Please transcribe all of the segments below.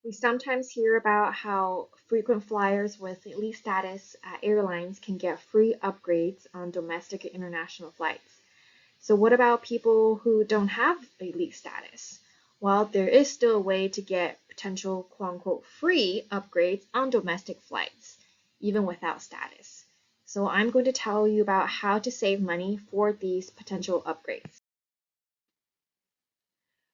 We sometimes hear about how frequent flyers with elite status at airlines can get free upgrades on domestic and international flights. So, what about people who don't have elite status? Well, there is still a way to get potential quote unquote free upgrades on domestic flights, even without status. So, I'm going to tell you about how to save money for these potential upgrades.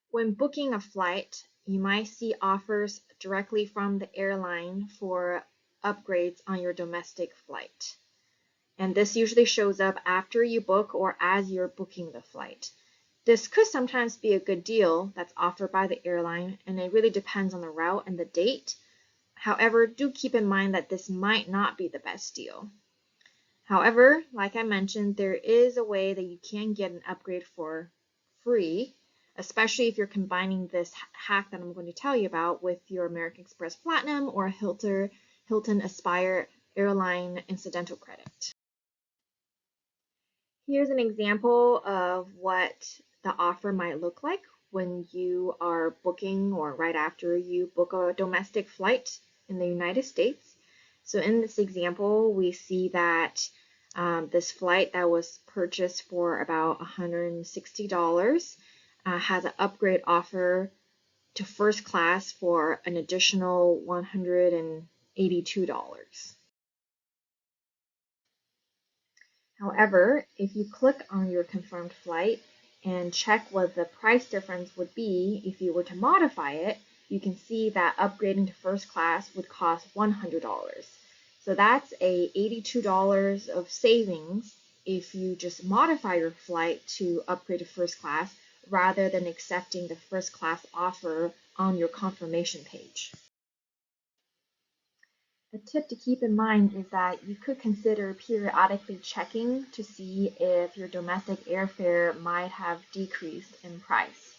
When booking a flight, you might see offers directly from the airline for upgrades on your domestic flight. And this usually shows up after you book or as you're booking the flight. This could sometimes be a good deal that's offered by the airline, and it really depends on the route and the date. However, do keep in mind that this might not be the best deal. However, like I mentioned, there is a way that you can get an upgrade for free, especially if you're combining this hack that I'm going to tell you about with your American Express Platinum or Hilton Aspire airline incidental credit. Here's an example of what the offer might look like when you are booking or right after you book a domestic flight in the United States. So in this example, we see that this flight that was purchased for about $160 has an upgrade offer to first class for an additional $182. However, if you click on your confirmed flight and check what the price difference would be if you were to modify it, you can see that upgrading to first class would cost $100. So that's a $82 of savings if you just modify your flight to upgrade to first class rather than accepting the first class offer on your confirmation page. A tip to keep in mind is that you could consider periodically checking to see if your domestic airfare might have decreased in price.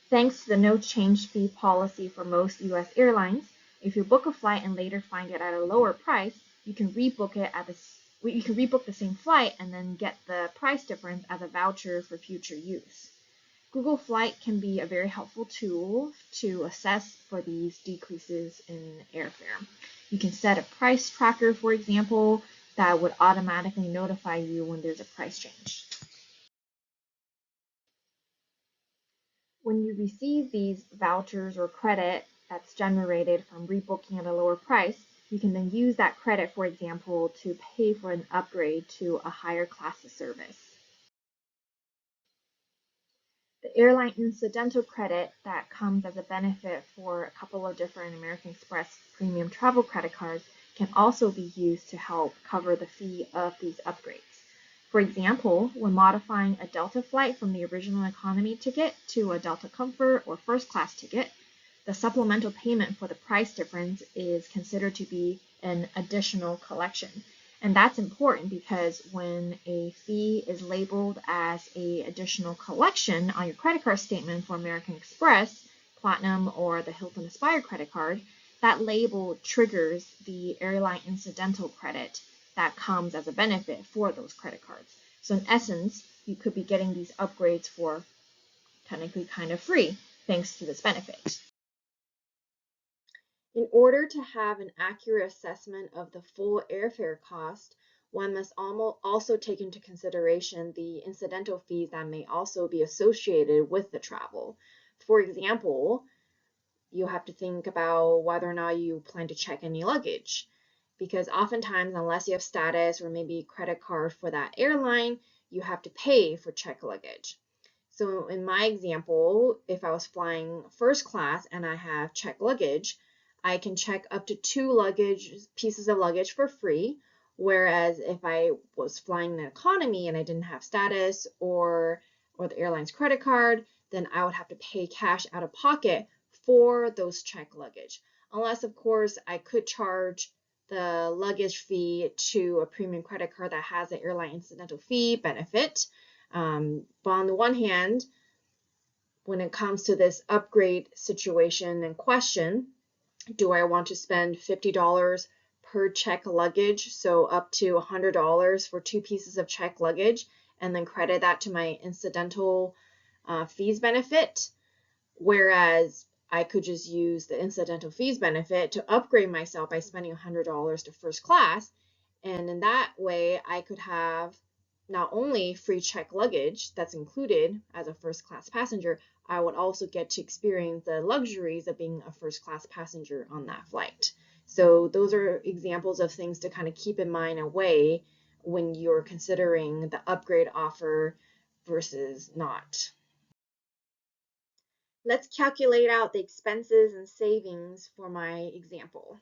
Thanks to the no change fee policy for most US airlines, if you book a flight and later find it at a lower price, you can rebook the same flight and then get the price difference as a voucher for future use. Google Flight can be a very helpful tool to assess for these decreases in airfare. You can set a price tracker, for example, that would automatically notify you when there's a price change. When you receive these vouchers or credit that's generated from rebooking at a lower price, you can then use that credit, for example, to pay for an upgrade to a higher class of service. The airline incidental credit that comes as a benefit for a couple of different American Express premium travel credit cards can also be used to help cover the fee of these upgrades. For example, when modifying a Delta flight from the original economy ticket to a Delta Comfort or first class ticket, the supplemental payment for the price difference is considered to be an additional collection. And that's important because when a fee is labeled as an additional collection on your credit card statement for American Express, Platinum, or the Hilton Aspire credit card, that label triggers the airline incidental credit that comes as a benefit for those credit cards. So in essence, you could be getting these upgrades for technically kind of free thanks to this benefit. In order to have an accurate assessment of the full airfare cost, one must also take into consideration the incidental fees that may also be associated with the travel. For example, you have to think about whether or not you plan to check any luggage, because oftentimes, unless you have status or maybe credit card for that airline, you have to pay for checked luggage. So in my example, if I was flying first class and I have checked luggage, I can check up to 2 pieces of luggage for free. Whereas if I was flying in economy and I didn't have status or the airline's credit card, then I would have to pay cash out of pocket for those checked luggage. Unless, of course, I could charge the luggage fee to a premium credit card that has an airline incidental fee benefit. But on the one hand, when it comes to this upgrade situation in question, do I want to spend $50 per check luggage, so up to $100 for 2 pieces of check luggage, and then credit that to my incidental fees benefit? Whereas I could just use the incidental fees benefit to upgrade myself by spending $100 to first class. And in that way, I could have not only free check luggage that's included as a first class passenger, I would also get to experience the luxuries of being a first class passenger on that flight. So those are examples of things to kind of keep in mind and weigh when you're considering the upgrade offer versus not. Let's calculate out the expenses and savings for my example.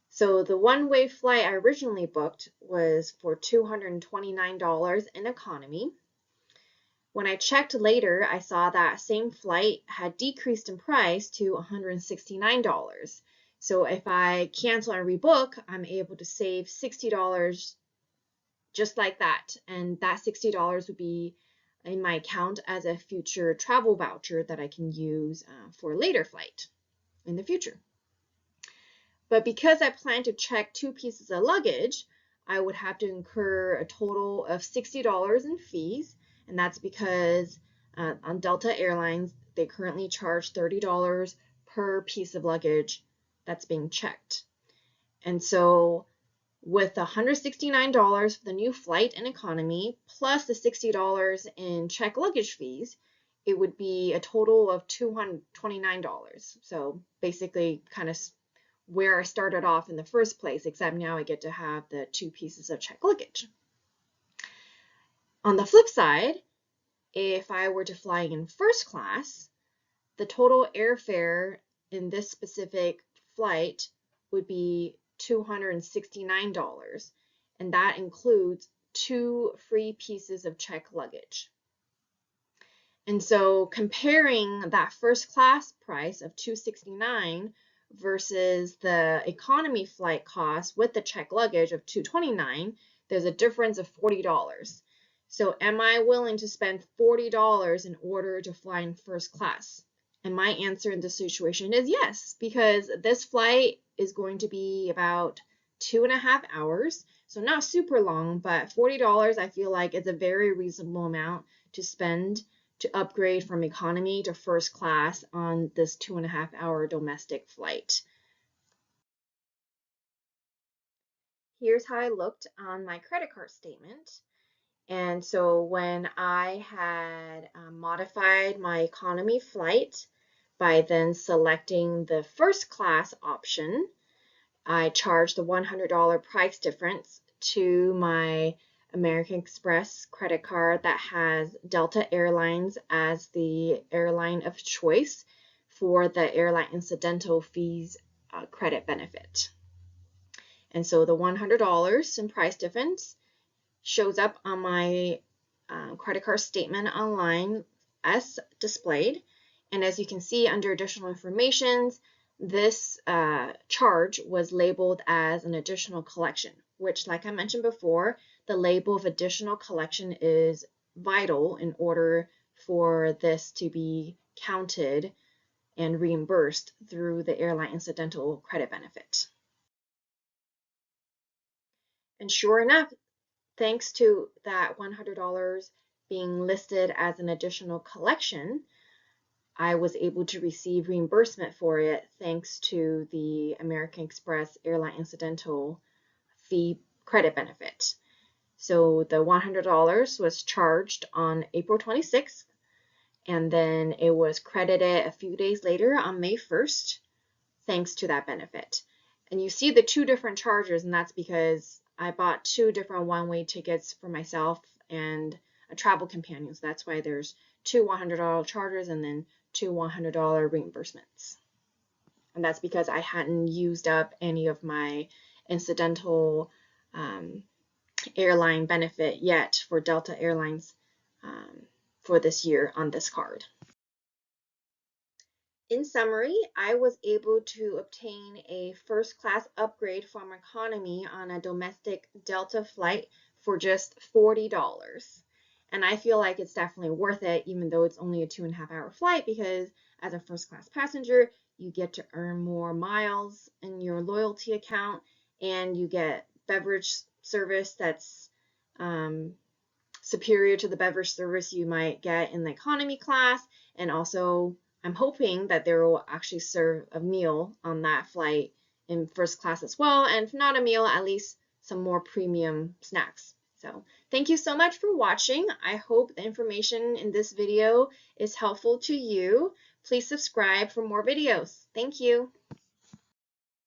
So the one-way flight I originally booked was for $229 in economy. When I checked later, I saw that same flight had decreased in price to $169. So if I cancel and rebook, I'm able to save $60 just like that. And that $60 would be in my account as a future travel voucher that I can use for a later flight in the future. But because I plan to check 2 pieces of luggage, I would have to incur a total of $60 in fees, and that's because on Delta Airlines, they currently charge $30 per piece of luggage that's being checked. And so with $169 for the new flight and economy, plus the $60 in check luggage fees, it would be a total of $229. So basically kind of where I started off in the first place, except now I get to have the 2 pieces of check luggage. On the flip side, if I were to fly in first class, the total airfare in this specific flight would be $269, and that includes 2 free pieces of check luggage. And so comparing that first class price of $269 versus the economy flight cost with the check luggage of $229, there's a difference of $40. So am I willing to spend $40 in order to fly in first class? And my answer in this situation is yes, because this flight is going to be about 2.5 hours. So not super long, but $40 I feel like is a very reasonable amount to spend to upgrade from economy to first class on this 2.5 hour domestic flight. Here's how I looked on my credit card statement. And so when I had modified my economy flight by then selecting the first class option, I charged the $100 price difference to my American Express credit card that has Delta Airlines as the airline of choice for the airline incidental fees credit benefit. And so the $100 in price difference shows up on my credit card statement online as displayed. And as you can see under additional information, this charge was labeled as an additional collection, which, like I mentioned before, the label of additional collection is vital in order for this to be counted and reimbursed through the airline incidental credit benefit. And sure enough, thanks to that $100 being listed as an additional collection, I was able to receive reimbursement for it thanks to the American Express airline incidental fee credit benefit. So the $100 was charged on April 26th, and then it was credited a few days later on May 1st, thanks to that benefit. And you see the 2 different charges, and that's because I bought 2 different one-way tickets for myself and a travel companion. So that's why there's 2 $100 charges and then 2 $100 reimbursements. And that's because I hadn't used up any of my incidental airline benefit yet for Delta Airlines for this year on this card. In summary, I was able to obtain a first class upgrade from economy on a domestic Delta flight for just $40. And I feel like it's definitely worth it, even though it's only a 2.5 hour flight, because as a first class passenger, you get to earn more miles in your loyalty account, and you get beverage service that's superior to the beverage service you might get in the economy class, and also I'm hoping that they will actually serve a meal on that flight in first class as well, and if not a meal, at least some more premium snacks. So thank you so much for watching. I hope the information in this video is helpful to you. Please subscribe for more videos. Thank you.